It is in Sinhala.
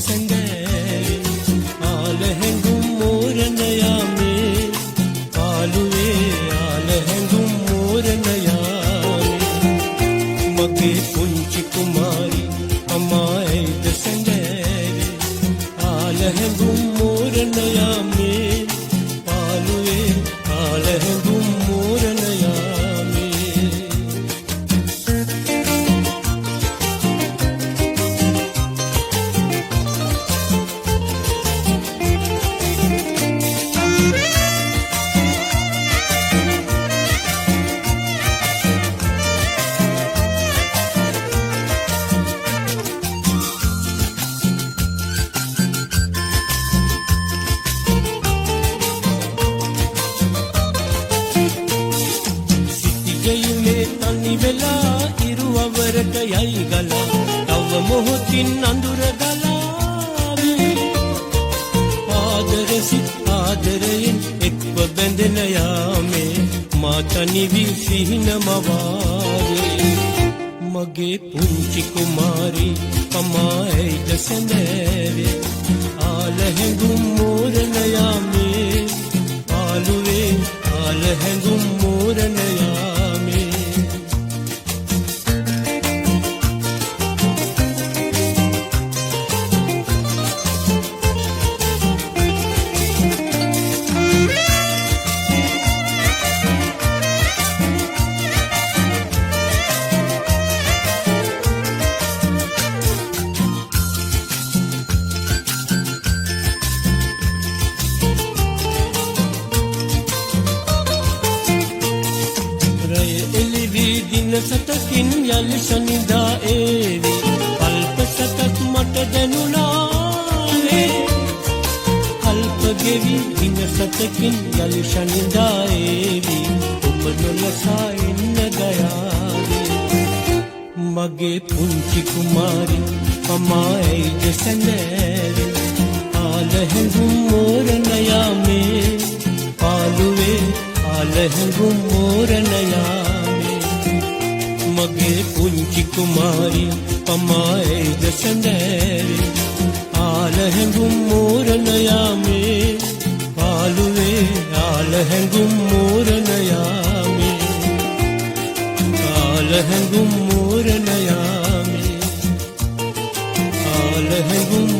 සැඳෑවේ ආල හැඟුම් මෝරණ යාමේ පාළුවේ ආල හැඟුම් මෝරණ යාමේ මගේ පුංචි කුමාරි අමායිද සැඳෑවේ ආල හැඟුම් මෝරණ යාමේ පාළුවේ ආල හැඟුම් මෝරණ යාමේ වෙලා ඉරුවවරට යයි ගලා තව මොහොතින් අඳුර ගලාවේ ආදරයෙන් එක්ව බැඳෙන යාමේ මා තනි වී සිහින මවාවේ මගේ පුංචි කුමාරි අමායිද සැඳෑවේ ආල හැඟුම් මෝරණ යාමේ පාළුවේ ආල හැඟුම් මෝරණ යාමේ සතකින් යලි සනිදා ඒවි කල්ප සතක් මට දැනුණාවේ කල්ප ගෙවි දින සතකින් යලි සනිදා ඒවි ඔබ නොලසා එන්න දයාවේ මගේ පුංචි කුමාරි අමායිද සැඳෑවේ ආල හැඟුම් මෝරණ යාමේ පාළුවේ ආල හැඟුම් මෝරණ යාමේ මගේ පුංචි කුමාරි අමායිද සැඳෑවේ ආල හැඟුම් මෝරණ යාමේ පාළුවේ ආල හැඟුම් මෝරණ යාමේ ආල හැඟුම් මෝරණ යාමේ ආල හැඟුම්